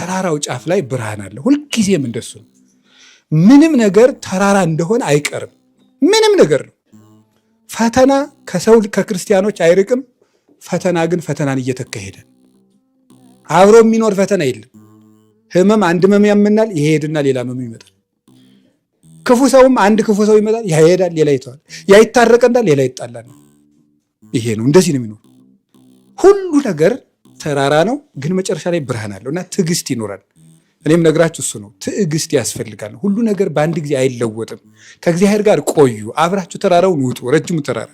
ተራራው ጫፍ ላይ ብርሃን አለ። ሁልጊዜም እንደሱ ነው። ምንም ነገር ተራራ እንደሆነ አይቀርም። ምንም ነገር ነው። ፈተና ከሰው ከክርስቲያኖች አይርቅም። ፈተና ግን ፈተናን እየተካሄደ አብሮ የሚኖር ፈተና የለም። ህመም አንድ ህመም ያምናል፣ ይሄድና ሌላ ህመም ይመጣል። ክፉ ሰውም አንድ ክፉ ሰው ይመጣል፣ ይሄዳል፣ ሌላ ይተዋል። ያ ይታረቀናል፣ ሌላ ይጣላል። ይሄ ነው። እንደዚህ ነው የሚኖር። ሁሉ ነገር ተራራ ነው፣ ግን መጨረሻ ላይ ብርሃን አለው እና ትዕግስት ይኖራል። እኔም ነግራችሁ እሱ ነው። ትዕግስት ያስፈልጋል። ሁሉ ነገር በአንድ ጊዜ አይለወጥም። ከእግዚአብሔር ጋር ቆዩ። አብራችሁ ተራራውን ውጡ። ረጅሙ ተራራ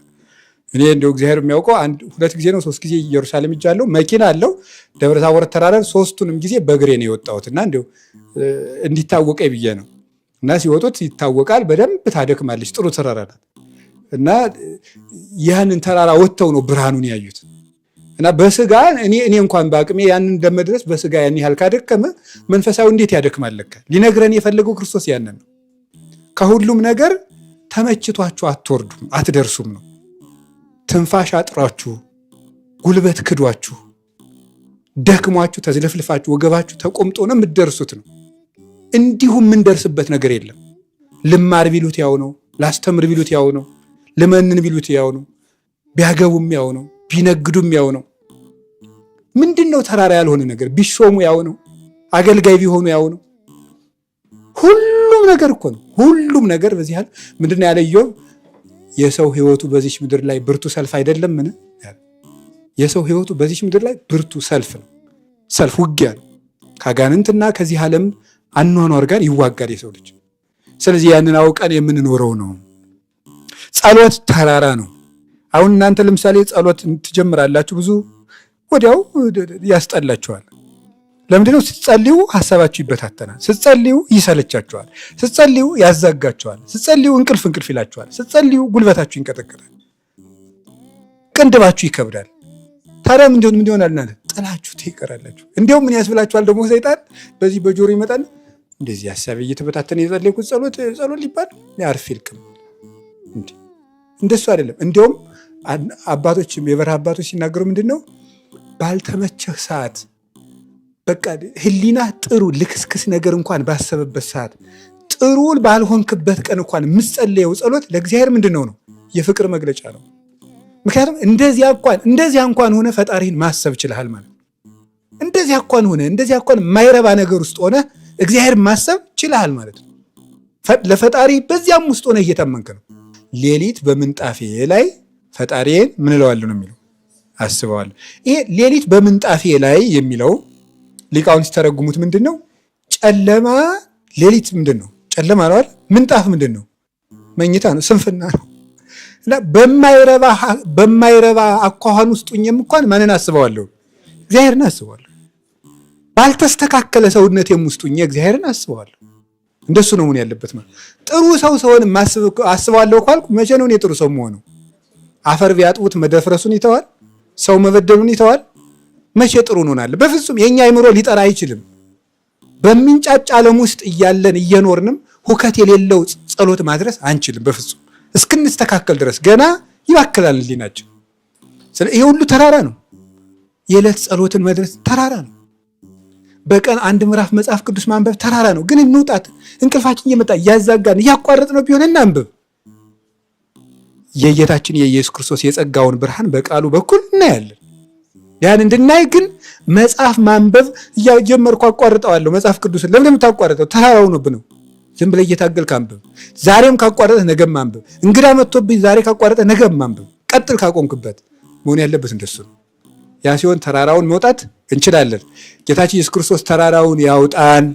እኔ እንደው እግዚአብሔር የሚያውቀው 2 ጊዜ ነው 3 ጊዜ ኢየሩሳሌም ሄጃለሁ። መኪና አለው ደብረ ታቦር ተራራ 3ቱንም ጊዜ በእግሬ ነው የወጣሁት እና እንደው እንዲታወቀኝ ብዬ ነው። እና ሲወጡት ይታወቃል። በደንብ ታደክማለች። ጥሩ ተራራ ናት። እና ያንን ተራራ ወጥተው ነው ብርሃኑን ያዩት። እና በስጋ እኔ እንኳን በአቅሜ ያንን እንደመድረስ በስጋ ያን ያህል ካደከመ መንፈሳዊ እንዴት ያደክማል? ለካ ሊነግረን የፈለገው ክርስቶስ ያንን ነው። ከሁሉም ነገር ተመችቷችሁ አትወርዱም፣ አትደርሱም ነው። ትንፋሽ አጥሯችሁ፣ ጉልበት ክዷችሁ፣ ደክሟችሁ፣ ተዝለፍልፋችሁ፣ ወገባችሁ ተቆምጦ ነው የምትደርሱት ነው። እንዲሁም የምንደርስበት ነገር የለም። ልማር ቢሉት ያው ነው፣ ላስተምር ቢሉት ያው ነው፣ ልመንን ቢሉት ያው ነው፣ ቢያገቡም ያው ነው፣ ቢነግዱም ያው ነው። ምንድን ነው ተራራ ያልሆነ ነገር? ቢሾሙ ያው ነው፣ አገልጋይ ቢሆኑ ያው ነው። ሁሉም ነገር እኮ ነው። ሁሉም ነገር በዚህ ያህል ምንድን ነው ያለ ኢዮብ? የሰው ሕይወቱ በዚች ምድር ላይ ብርቱ ሰልፍ አይደለምን? የሰው ሕይወቱ በዚች ምድር ላይ ብርቱ ሰልፍ ነው። ሰልፍ ውጊያ ነው። ከአጋንንትና ከዚህ ዓለም አኗኗር ጋር ይዋጋል የሰው ልጅ። ስለዚህ ያንን አውቀን የምንኖረው ነው። ጸሎት ተራራ ነው። አሁን እናንተ ለምሳሌ ጸሎት ትጀምራላችሁ፣ ብዙ ወዲያው ያስጠላችኋል። ለምንድነው? ስትጸልዩ ሐሳባችሁ ይበታተናል። ስትጸልዩ ይሰለቻችኋል። ስትጸልዩ ያዛጋችኋል። ስትጸልዩ እንቅልፍ ይላችኋል። ስትጸልዩ ጉልበታችሁ ይንቀጠቀጣል፣ ቅንድባችሁ ይከብዳል። ታዲያ ምን ይሆናል? እናንተ ጥላችሁ ትቀራላችሁ። እንዲያውም ምን ያስብላችኋል ደግሞ ሰይጣን በዚህ በጆሮ ይመጣል። እንደዚህ ሐሳብ እየተበታተነ የጸለይኩት ጸሎት ሊባል ያርፍ ይልቅም። እንደሱ አይደለም። እንዲያውም አባቶችም የበረሃ አባቶች ሲናገሩ ምንድነው? ባልተመቸህ ሰዓት በቃ ህሊና ጥሩ ልክስክስ ነገር እንኳን ባሰበበት ሰዓት ጥሩ ባልሆንክበት ቀን እንኳን የምትጸልየው ጸሎት ለእግዚአብሔር ምንድነው ነው? የፍቅር መግለጫ ነው። ምክንያቱም እንደዚያ እንኳን ሆነ ፈጣሪን ማሰብ ችለሃል ማለት ነው። እንደዚያ እንኳን የማይረባ ነገር ውስጥ ሆነ እግዚአብሔር ማሰብ ችለሃል ማለት ነው። ለፈጣሪ በዚያም ውስጥ ሆነ እየታመንክ ነው። ሌሊት በምንጣፌ ላይ ፈጣሪዬን ምን እለዋለሁ ነው የሚለው፣ አስበዋለሁ። ይሄ ሌሊት በምንጣፌ ላይ የሚለው ሊቃውንት ሲተረጉሙት ምንድን ነው? ጨለማ ሌሊት ምንድን ነው? ጨለማ ነው አይደል? ምንጣፍ ምንድን ነው? መኝታ ነው፣ ስንፍና ነው። እና በማይረባ አኳኋን ውስጥ ሆኜም እንኳን ማንን አስበዋለሁ? እግዚአብሔርን አስበዋለሁ። ባልተስተካከለ ሰውነቴም ውስጥ ሆኜ እግዚአብሔርን አስበዋለሁ። እንደሱ ነው ምን ያለበት ማለት። ጥሩ ሰው ሰውን አስበዋለሁ ካልኩ መቼ ነው እኔ ጥሩ ሰው መሆነው? አፈር ቢያጥቡት መደፍረሱን ይተዋል? ሰው መበደሉን ይተዋል? መቼ ጥሩ እንሆናለን? በፍጹም የኛ አይምሮ ሊጠራ አይችልም። በሚንጫጫ ዓለም ውስጥ እያለን እየኖርንም ሁከት የሌለው ጸሎት ማድረስ አንችልም በፍጹም። እስክንስተካከል ድረስ ገና ይባክላል ህሊናችን። ይሄ ሁሉ ተራራ ነው። የዕለት ጸሎትን መድረስ ተራራ ነው። በቀን 1 ምዕራፍ መጽሐፍ ቅዱስ ማንበብ ተራራ ነው። ግን እንውጣት፣ እንቅልፋችን እየመጣ እያዛጋን እያቋረጥ ነው ቢሆን እናንብብ። የጌታችን የኢየሱስ ክርስቶስ የጸጋውን ብርሃን በቃሉ በኩል እናያለን። ያን እንድናይ ግን መጽሐፍ ማንበብ እያጀመርኩ አቋርጠዋለሁ። መጽሐፍ ቅዱስን ለምን የምታቋርጠው? ተራራው ነው ብነው ዝም ብለህ እየታገልክ አንብብ። ዛሬም ካቋረጠህ ነገም አንብብ። እንግዳ መጥቶብኝ ዛሬ ካቋረጠህ ነገም አንብብ። ቀጥል ካቆምክበት። መሆን ያለበት እንደሱ ነው። ያ ሲሆን ተራራውን መውጣት እንችላለን። ጌታችን ኢየሱስ ክርስቶስ ተራራውን ያውጣን።